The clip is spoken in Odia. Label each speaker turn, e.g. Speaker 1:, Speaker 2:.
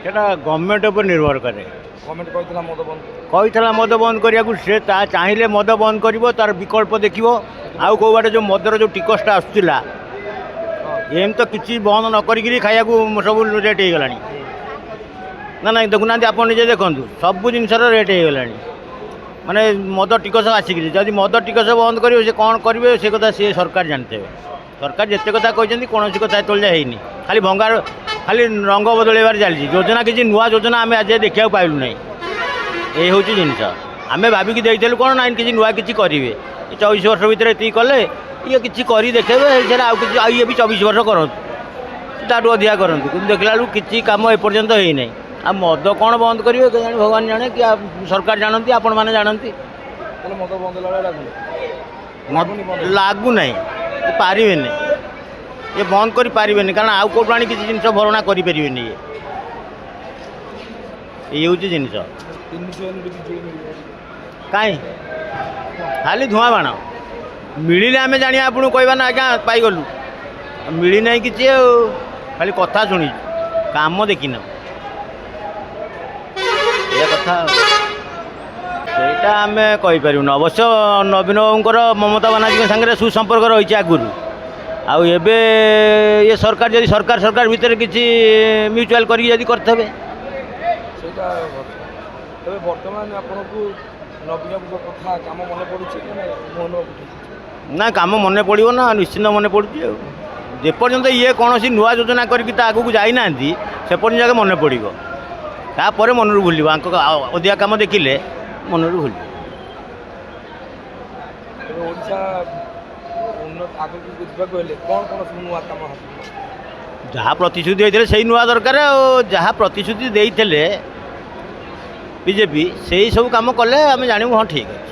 Speaker 1: সেটা গভର୍ଣ୍ଣମେଣ୍ଟ ଉପରେ ନିର୍ଭର କରେ।
Speaker 2: ଗଭର୍ଣ୍ଣମେଣ୍ଟ କହିଥିଲା ମଦ ବନ୍ଦ
Speaker 1: କହିଥିଲା ମଦ ବନ୍ଦ କରିବାକୁ, ସେ ତା ଚାହିଁଲେ ମଦ ବନ୍ଦ କରିବ, ତାର ବିକଳ୍ପ ଦେଖିବ। ଆଉ କେଉଁ ବାଟେ ଯେଉଁ ମଦର ଯେଉଁ ଟିକସଟା ଆସୁଥିଲା, ଏମିତି ତ କିଛି ବନ୍ଦ ନ କରିକିରି ଖାଇବାକୁ ସବୁ ରେଟ୍ ହେଇଗଲାଣି। ନା ନାଇଁ ଦେଖୁନାହାନ୍ତି, ଆପଣ ନିଜେ ଦେଖନ୍ତୁ, ସବୁ ଜିନିଷର ରେଟ୍ ହେଇଗଲାଣି। ମାନେ ମଦ ଟିକସ ଆସିକିରି ଯଦି ମଦ ଟିକସ ବନ୍ଦ କରିବେ, ସେ କ'ଣ କରିବେ ସେ କଥା ସିଏ ସରକାର ଜାଣିଥିବେ। ସରକାର ଯେତେ କଥା କହିଛନ୍ତି କୌଣସି କଥା ଏତେବେଳେ ହେଇନି, ଖାଲି ଭଙ୍ଗା, ଖାଲି ରଙ୍ଗ ବଦଳାଇବାରେ ଚାଲିଛି। ଯୋଜନା କିଛି ନୂଆ ଯୋଜନା ଆମେ ଆଜି ଦେଖିବାକୁ ପାଇଲୁ ନାହିଁ। এই ହେଉଛି ଜିନିଷ। ଆମେ ଭାବିକି ଦେଇଥିଲୁ କ'ଣ ନାଇଁ କିଛି ନୂଆ କିଛି କରିବେ, 24 ବର୍ଷ ଭିତରେ ଏତିକି କଲେ ଇଏ କିଛି କରି ଦେଖେଇବେ, ସେଟା ଆଉ କିଛି, ଆଉ ଇଏ ବି 24 ବର୍ଷ କରନ୍ତୁ, ତାଠୁ ଅଧିକା କରନ୍ତୁ, କିନ୍ତୁ ଦେଖିଲା ବେଳକୁ କିଛି କାମ ଏପର୍ଯ୍ୟନ୍ତ ହେଇନାହିଁ। ଆଉ ମଦ କ'ଣ ବନ୍ଦ କରିବେ କେଜାଣି, ଭଗବାନ ଜାଣେ, କି ସରକାର ଜାଣନ୍ତି, ଆପଣମାନେ ଜାଣନ୍ତି।
Speaker 2: ତାହେଲେ ମଦ ବନ୍ଦ ହେଲା ବେଳେ
Speaker 1: ଲାଗୁନାହିଁ, ପାରିବେନି, ଇଏ ବନ୍ଦ କରିପାରିବେନି, କାରଣ ଆଉ କେଉଁଠୁ ଆଣି କିଛି ଜିନିଷ ଭରଣା କରିପାରିବେନି। ଇଏ ହେଉଛି ଜିନିଷ। କାହିଁ ଖାଲି ଧୂଆଁ ବାଣ ମିଳିଲେ ଆମେ ଜାଣିବା, ଆପଣଙ୍କୁ କହିବା ନା ଆଜ୍ଞା ପାଇଗଲୁ, ମିଳିନାହିଁ କିଛି, ଆଉ ଖାଲି କଥା ଶୁଣିଛୁ, କାମ ଦେଖିନ, ଏ କଥା। ସେଇଟା ଆମେ କହିପାରିବୁନି। ଅବଶ୍ୟ ନବୀନ ବାବୁଙ୍କର ମମତା ବାନାର୍ଜୀଙ୍କ ସାଙ୍ଗରେ ସୁସମ୍ପର୍କ ରହିଛି ଆଗରୁ। ଆଉ ଏବେ ଇଏ ସରକାର ଯଦି ସରକାର ଭିତରେ କିଛି ମ୍ୟୁଚୁଆଲ୍ କରିକି ଯଦି କରିଥିବେ,
Speaker 2: ସେଇଟା ତେବେ ବର୍ତ୍ତମାନ ଆପଣଙ୍କୁ ନବୀନ ବାବୁଙ୍କ କଥା କାମ ମନେ ପଡ଼ୁଛି ନା ମୋହନ ବାବୁ?
Speaker 1: ନା କାମ ମନେ ପଡ଼ିବ ନା, ନିଶ୍ଚିନ୍ତ ମନେ ପଡ଼ୁଛି। ଆଉ ଯେପର୍ଯ୍ୟନ୍ତ ଇଏ କୌଣସି ନୂଆ ଯୋଜନା କରିକି ତା ଆଗକୁ ଯାଇନାହାନ୍ତି, ସେପର୍ଯ୍ୟନ୍ତ ଯାକେ ମନେ ପଡ଼ିବ। ତାପରେ ମନରୁ ଭୁଲିବ, ଆଙ୍କ ଅଧିକା କାମ ଦେଖିଲେ ମନରୁ ଭୁଲିବ।
Speaker 2: ତେବେ ଓଡ଼ିଶା ଆଗକୁ ଯିବାକୁ ହେଲେ କ'ଣ କ'ଣ ସବୁ ନୂଆ କାମ ହେବ?
Speaker 1: ଯାହା ପ୍ରତିଶ୍ରୁତି ଦେଇଥିଲେ ସେଇ ନୂଆ ଦରକାର। ଆଉ ଯାହା ପ୍ରତିଶ୍ରୁତି ଦେଇଥିଲେ ବିଜେପି, ସେଇ ସବୁ କାମ କଲେ ଆମେ ଜାଣିବୁ ହଁ ଠିକ୍ ଅଛି।